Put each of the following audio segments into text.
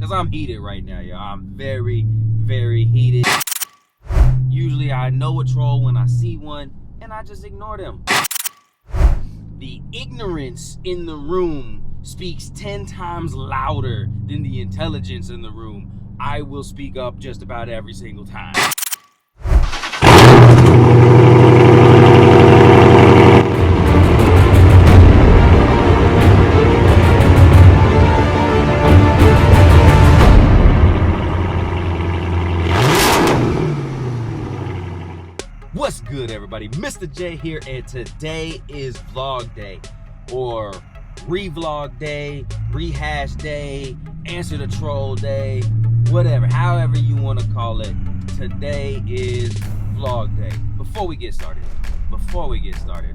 because I'm heated right now, y'all. I'm very, very heated. Usually I know a troll when I see one, and I just ignore them. The ignorance in the room speaks 10 times louder than the intelligence in the room. I will speak up just about every single time. What's good, everybody? Mr. J here, and today is vlog day, or revlog day, rehash day, answer the troll day, whatever, however you want to call it. Today is vlog day. Before we get started,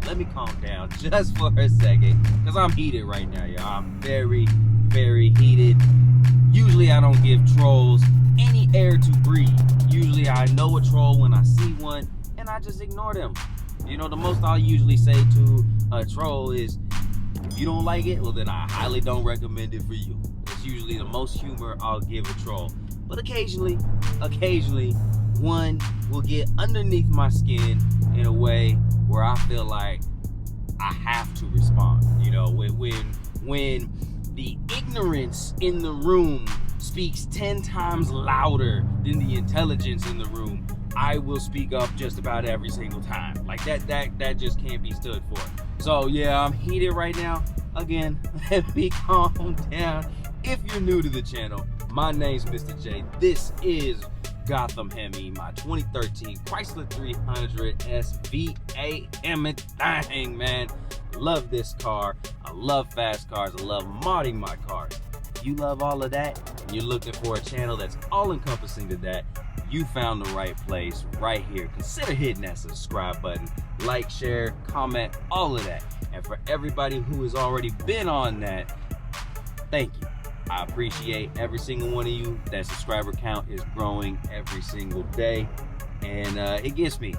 let me calm down just for a second, because I'm heated right now, y'all. I'm very, very heated. Usually I don't give trolls any air to breathe. Usually I know a troll when I see one, and I just ignore them. You know, the most I'll usually say to a troll is, if you don't like it, well then I highly don't recommend it for you. It's usually the most humor I'll give a troll. But occasionally, one will get underneath my skin in a way where I feel like I have to respond. You know, when the ignorance in the room speaks 10 times louder than the intelligence in the room, I will speak up just about every single time. Like that just can't be stood for. So yeah, I'm heated right now. Again, let me calm down. If you're new to the channel, my name's Mr. J. This is Gotham Hemi, my 2013 Chrysler 300 SVA. Dang, man. Love this car. I love fast cars. I love modding my cars. If you love all of that, and you're looking for a channel that's all encompassing to that, you found the right place right here. Consider hitting that subscribe button, like, share, comment, all of that. And for everybody who has already been on that, thank you. I appreciate every single one of you. That subscriber count is growing every single day, and it gets me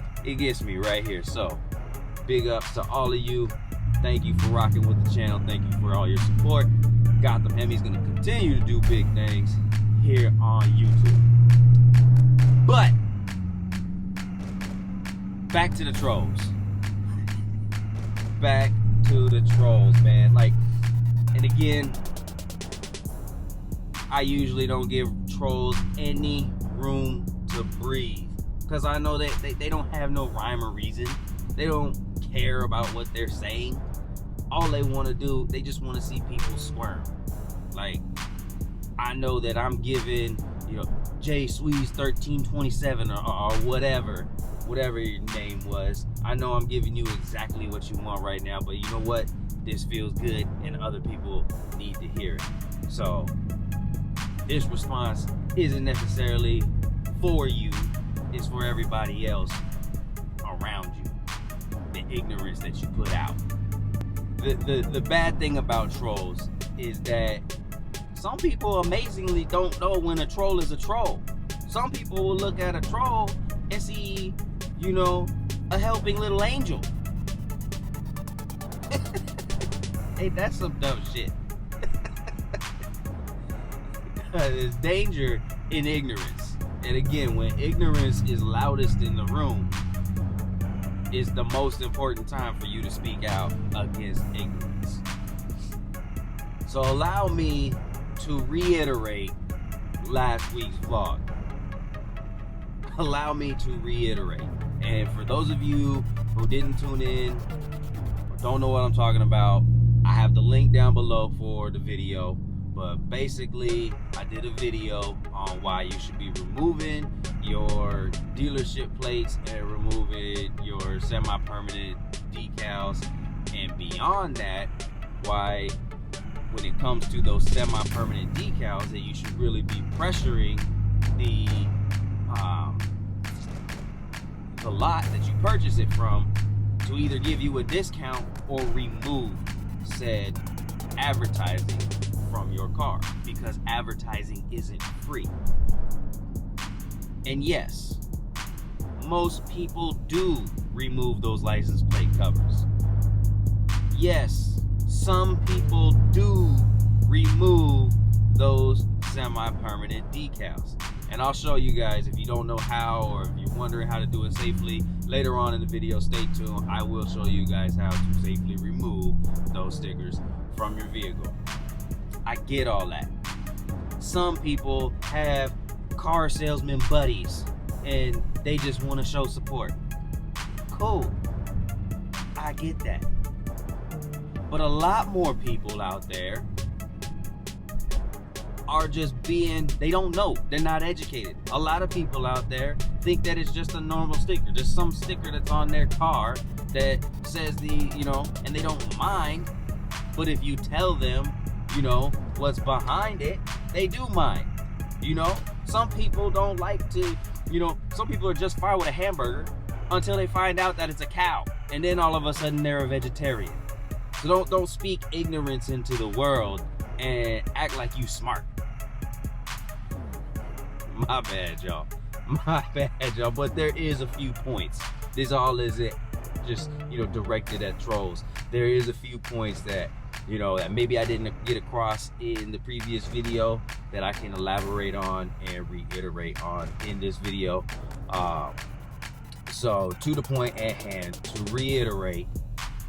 right here. So big ups to all of you. Thank you for rocking with the channel. Thank you for all your support. Gotham Hemi's gonna continue to do big things here on YouTube. But back to the trolls. Back to the trolls, man. Like, and again, I usually don't give trolls any room to breathe, because I know that they don't have no rhyme or reason. They don't care about what they're saying. All they want to do, they just want to see people squirm. Like, I know that I'm giving, you know, J Sweeze 1327 or whatever your name was. I know I'm giving you exactly what you want right now, but you know what? This feels good, and other people need to hear it. So this response isn't necessarily for you, it's for everybody else around you. The ignorance that you put out. The bad thing about trolls is that some people amazingly don't know when a troll is a troll. Some people will look at a troll and see, you know, a helping little angel. Hey, that's some dumb shit. There's danger in ignorance. And again, when ignorance is loudest in the room, it's the most important time for you to speak out against ignorance. So allow me to reiterate last week's vlog. Allow me to reiterate. And for those of you who didn't tune in or don't know what I'm talking about, I have the link down below for the video. But basically, I did a video on why you should be removing your dealership plates and removing your semi-permanent decals. And beyond that, why when it comes to those semi-permanent decals, that you should really be pressuring the lot that you purchase it from to either give you a discount or remove said advertising from your car, because advertising isn't free. And yes, most people do remove those license plate covers. Yes, some people do remove those semi-permanent decals. And I'll show you guys, if you don't know how, or if you're wondering how to do it safely, later on in the video, stay tuned. I will show you guys how to safely remove those stickers from your vehicle. I get all that. Some people have car salesman buddies and they just want to show support. Cool, I get that. But a lot more people out there are just they don't know, they're not educated. A lot of people out there think that it's just a normal sticker, just some sticker that's on their car that says and they don't mind. But if you tell them, what's behind it, they do mind. Some people don't like to, some people are just fine with a hamburger until they find out that it's a cow, and then all of a sudden they're a vegetarian. So don't speak ignorance into the world and act like you smart. My bad, y'all. My bad, y'all. But there is a few points. This all isn't just, directed at trolls. There is a few points that, that maybe I didn't get across in the previous video that I can elaborate on and reiterate on in this video. So to the point at hand, to reiterate,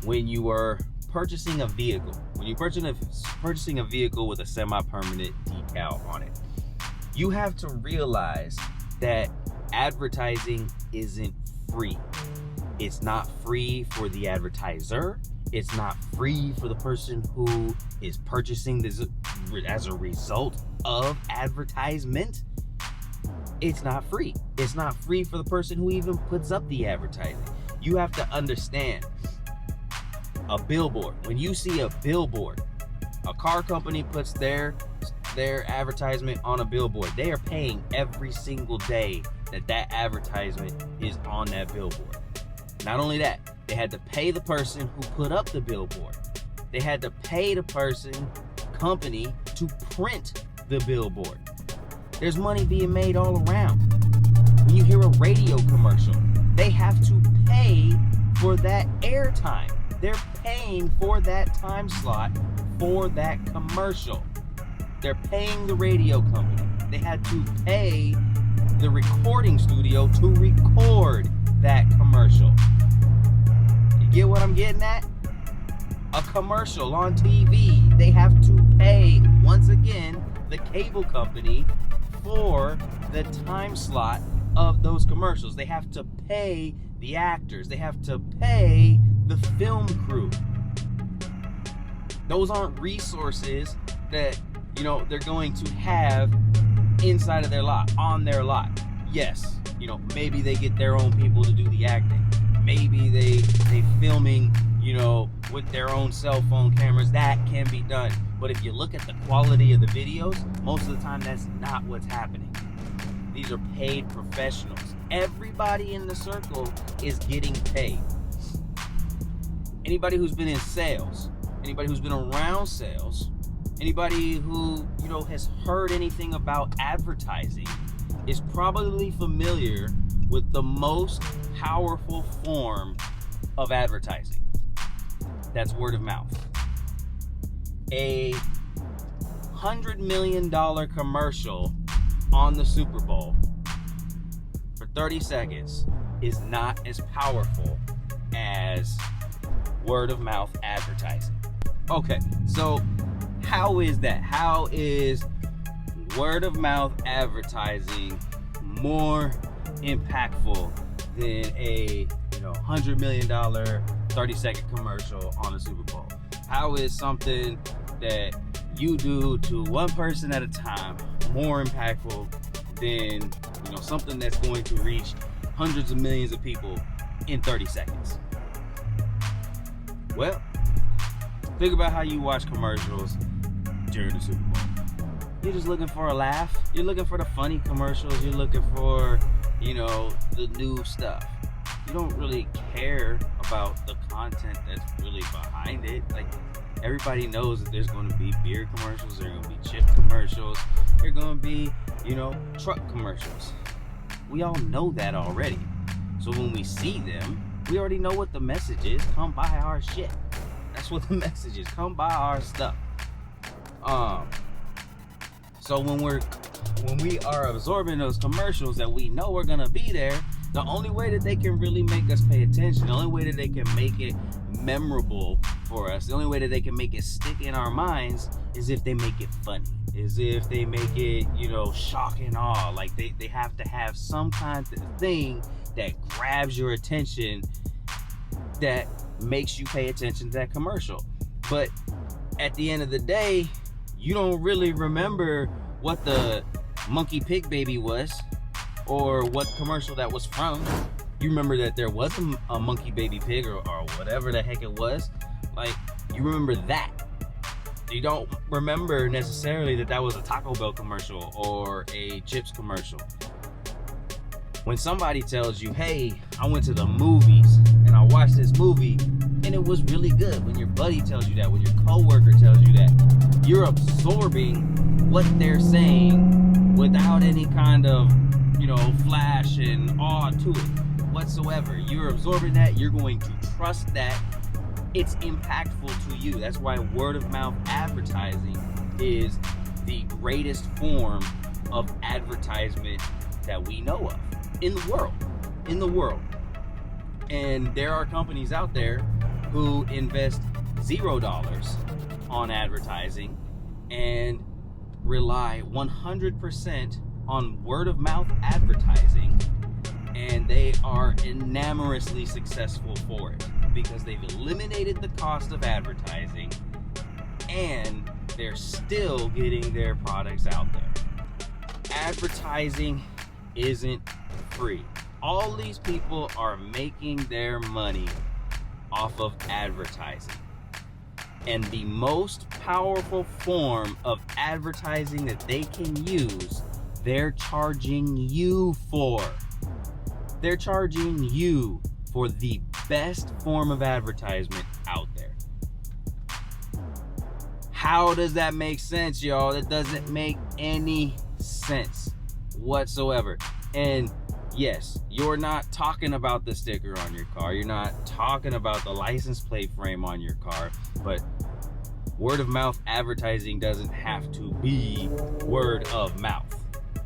when you are purchasing a vehicle, when you're purchasing a vehicle with a semi-permanent decal on it, you have to realize that advertising isn't free. It's not free for the advertiser. It's not free for the person who is purchasing this as a result of advertisement. It's not free. It's not free for the person who even puts up the advertising. You have to understand, a billboard, when you see a billboard, a car company puts their advertisement on a billboard. They are paying every single day that advertisement is on that billboard. Not only that, they had to pay the person who put up the billboard. They had to pay the company to print the billboard. There's money being made all around. When you hear a radio commercial, they have to pay for that airtime. They're paying for that time slot for that commercial. They're paying the radio company. They had to pay the recording studio to record that commercial. You get what I'm getting at? A commercial on TV, they have to pay, once again, the cable company for the time slot of those commercials. They have to pay the actors. They have to pay the film crew. Those aren't resources that, they're going to have inside of their lot, on their lot. Yes, maybe they get their own people to do the acting. Maybe they filming, with their own cell phone cameras. That can be done. But if you look at the quality of the videos, most of the time that's not what's happening. These are paid professionals. Everybody in the circle is getting paid. Anybody who's been in sales, anybody who's been around sales, anybody who, has heard anything about advertising is probably familiar with the most powerful form of advertising. That's word of mouth. A $100 million commercial on the Super Bowl for 30 seconds is not as powerful as word of mouth advertising. Okay, so how is that? How is word of mouth advertising more impactful than a $100 million 30-second commercial on a Super Bowl? How is something that you do to one person at a time more impactful than something that's going to reach hundreds of millions of people in 30 seconds? Well, think about how you watch commercials during the Super Bowl. You're just looking for a laugh. You're looking for the funny commercials. You're looking for, the new stuff. You don't really care about the content that's really behind it. Like, everybody knows that there's going to be beer commercials, there's going to be chip commercials, there's going to be, truck commercials. We all know that already. So when we see them, we already know what the message is. Come buy our shit. That's what the message is. Come buy our stuff. So when we are absorbing those commercials that we know are gonna be there, the only way that they can really make us pay attention, the only way that they can make it memorable for us, the only way that they can make it stick in our minds is if they make it funny, is if they make it, you know, shock and awe. Like they have to have some kind of thing that grabs your attention, that makes you pay attention to that commercial. But at the end of the day, you don't really remember what the monkey pig baby was or what commercial that was from. You remember that there was a monkey baby pig or whatever the heck it was. Like, you remember that. You don't remember necessarily that was a Taco Bell commercial or a chips commercial. When somebody tells you, hey, I went to the movies and I watched this movie and it was really good, when your buddy tells you that, when your coworker tells you that, you're absorbing what they're saying without any kind of, you know, flash and awe to it whatsoever. You're absorbing that. You're going to trust that it's impactful to you. That's why word of mouth advertising is the greatest form of advertisement that we know of in the world. And there are companies out there who invest $0 on advertising and rely 100% on word of mouth advertising, and they are enormously successful for it because they've eliminated the cost of advertising and they're still getting their products out there. Advertising isn't free. All these people are making their money off of advertising. And the most powerful form of advertising that they can use, they're charging you for. They're charging you for the best form of advertisement out there. How does that make sense, y'all? That doesn't make any sense whatsoever. And yes, you're not talking about the sticker on your car. You're not talking about the license plate frame on your car. But word of mouth advertising doesn't have to be word of mouth.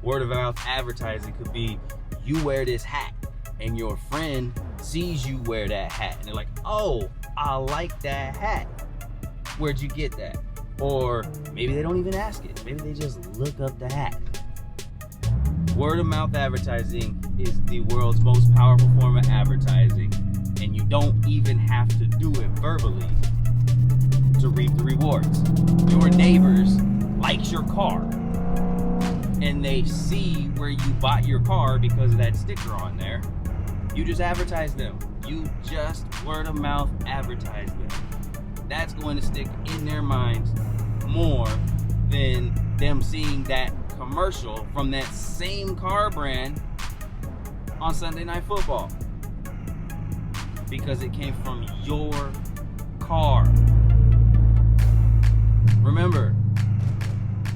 Word of mouth advertising could be you wear this hat and your friend sees you wear that hat and they're like, oh, I like that hat. Where'd you get that? Or maybe they don't even ask it. Maybe they just look up the hat. Word of mouth advertising is the world's most powerful form of advertising, and you don't even have to do it verbally to reap the rewards. Your neighbors likes your car and they see where you bought your car because of that sticker on there. You just advertise them. You just word of mouth advertise them. That's going to stick in their minds more than them seeing that commercial from that same car brand on Sunday Night Football, because it came from your car. Remember,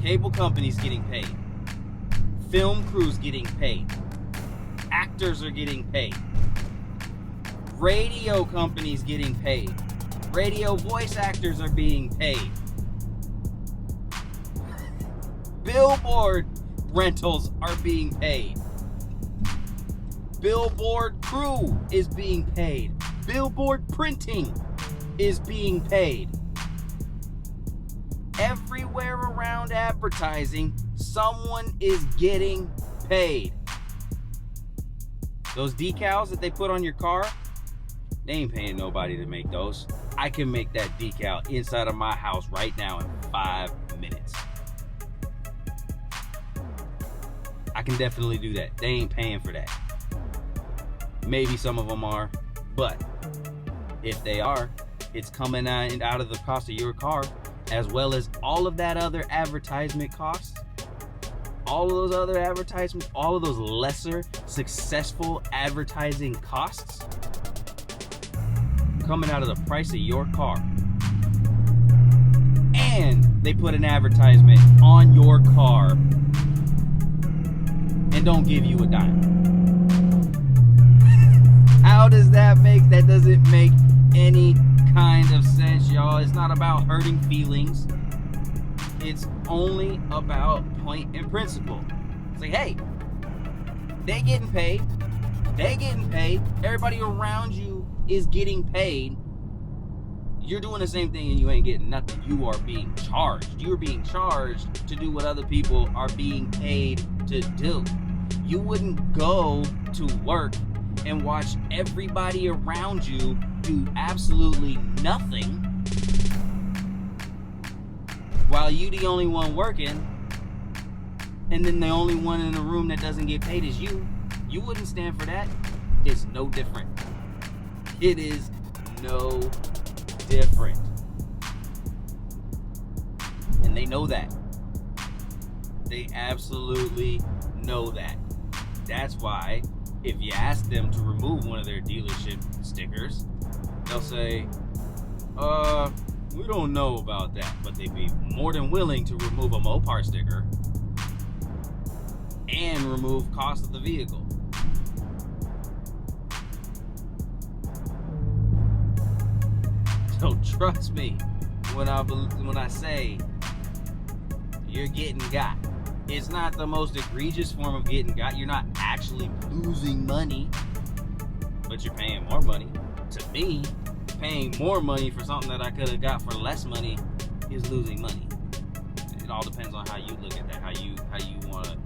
cable companies getting paid, film crews getting paid, actors are getting paid, radio companies getting paid, radio voice actors are being paid, billboard rentals are being paid, billboard crew is being paid, billboard printing is being paid. Everywhere around advertising, someone is getting paid. Those decals that they put on your car, they ain't paying nobody to make those. I can make that decal inside of my house right now in 5 minutes. I can definitely do that. They ain't paying for that. Maybe some of them are, but if they are, it's coming out of the cost of your car, as well as all of that other advertisement costs, all of those other advertisements, all of those lesser successful advertising costs coming out of the price of your car. And they put an advertisement on your car and don't give you a dime. How does that make? That doesn't make any kind of sense, y'all. It's not about hurting feelings. It's only about point and principle. It's like, hey, they getting paid. Everybody around you is getting paid. You're doing the same thing and you ain't getting nothing. You are being charged. You're being charged to do what other people are being paid to do. You wouldn't go to work and watch everybody around you do absolutely nothing while you the only one working, and then the only one in the room that doesn't get paid is you. You wouldn't stand for that. It's no different. It is no different. And they know that. They absolutely know that. That's why if you ask them to remove one of their dealership stickers, they'll say, we don't know about that. But they'd be more than willing to remove a Mopar sticker and remove cost of the vehicle. So trust me when I say you're getting got. It's not the most egregious form of getting got. You're not actually losing money, but you're paying more money. To me, paying more money for something that I could have got for less money is losing money. It all depends on how you look at that, how you want to,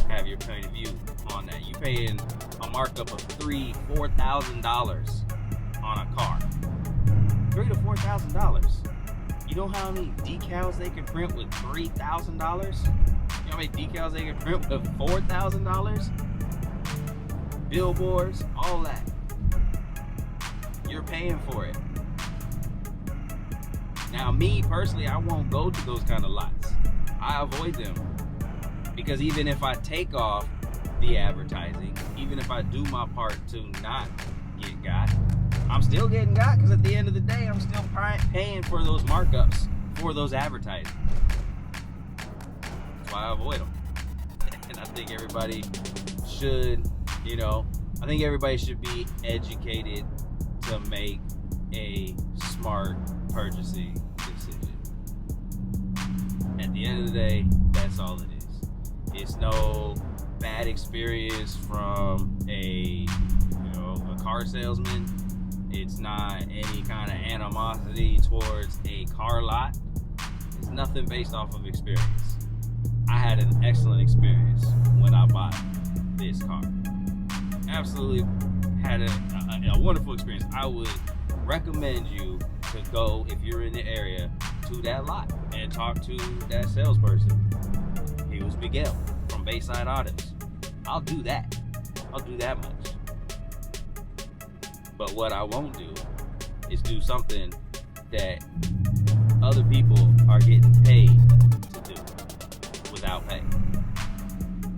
have your point of view on that. You paying a markup of $4,000 on a car. $3,000 to $4,000. You know how many decals they can print with $3,000? You know how many decals they can print with $4,000? Billboards, all that. You're paying for it. Now, me personally, I won't go to those kind of lots. I avoid them. Because even if I take off the advertising, even if I do my part to not get got, I'm still getting got, because at the end of the day, I'm still paying for those markups for those advertising. That's why I avoid them. And I think everybody should, I think everybody should be educated to make a smart purchasing decision. At the end of the day, that's all it is. It's no bad experience from a car salesman. It's not any kind of animosity towards a car lot. It's nothing based off of experience. I had an excellent experience when I bought this car. Absolutely had a wonderful experience. I would recommend you to go, if you're in the area, to that lot and talk to that salesperson. He was Miguel from Bayside Autos. I'll do that. I'll do that much. But what I won't do is do something that other people are getting paid to do without pay.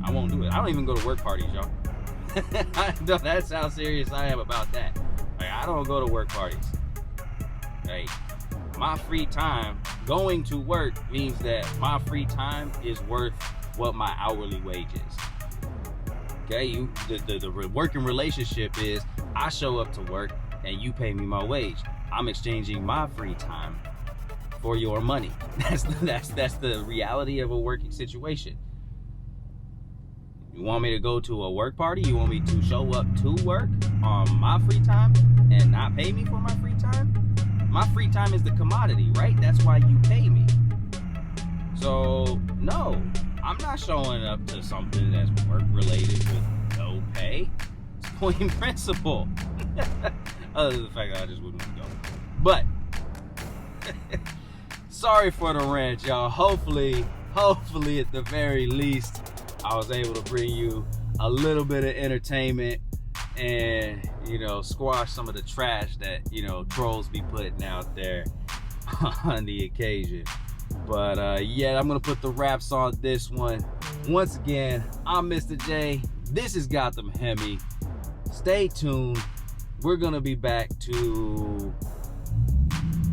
I won't do it. I don't even go to work parties, y'all. That's how serious I am about that. Like, I don't go to work parties. Like, my free time, going to work means that my free time is worth what my hourly wage is. Okay, the working relationship is I show up to work and you pay me my wage. I'm exchanging my free time for your money. That's the reality of a working situation. You want me to go to a work party? You want me to show up to work on my free time and not pay me for my free time? My free time is the commodity, right? That's why you pay me. So, no, I'm not showing up to something that's work related with no pay. It's point in principle. Other than the fact that I just wouldn't want to go. But, sorry for the rant, y'all. Hopefully at the very least, I was able to bring you a little bit of entertainment and, squash some of the trash that, trolls be putting out there on the occasion. But yeah, I'm gonna put the wraps on this one. Once again, I'm Mr. J. This is Gotham Hemi. Stay tuned. We're gonna be back to,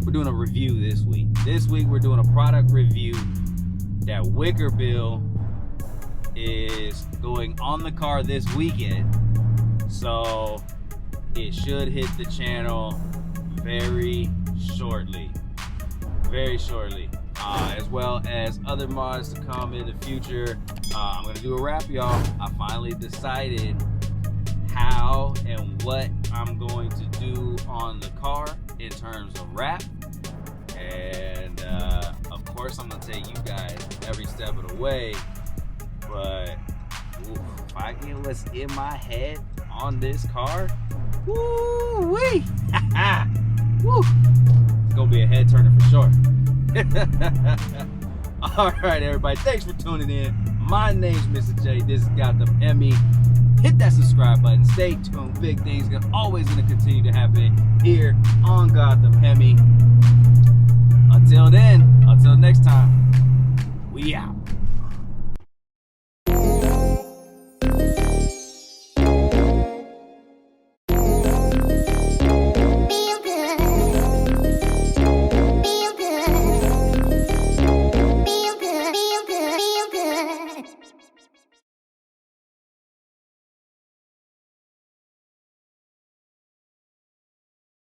we're doing a review this week. This week we're doing a product review that Wicker Bill is going on the car this weekend. So it should hit the channel very shortly. very shortly, as well as other mods to come in the future. I'm gonna do a wrap, y'all. I finally decided how and what I'm going to do on the car in terms of wrap, and of course I'm gonna take you guys every step of the way. But ooh, if I get what's in my head on this car, woo-wee! Woo! It's gonna be a head turner for sure. All right, everybody, thanks for tuning in. My name's Mr. J. This is Gotham Emmy. Hit that subscribe button. Stay tuned. Big things are always gonna continue to happen here on Gotham Hemi. Until then, until next time, we out.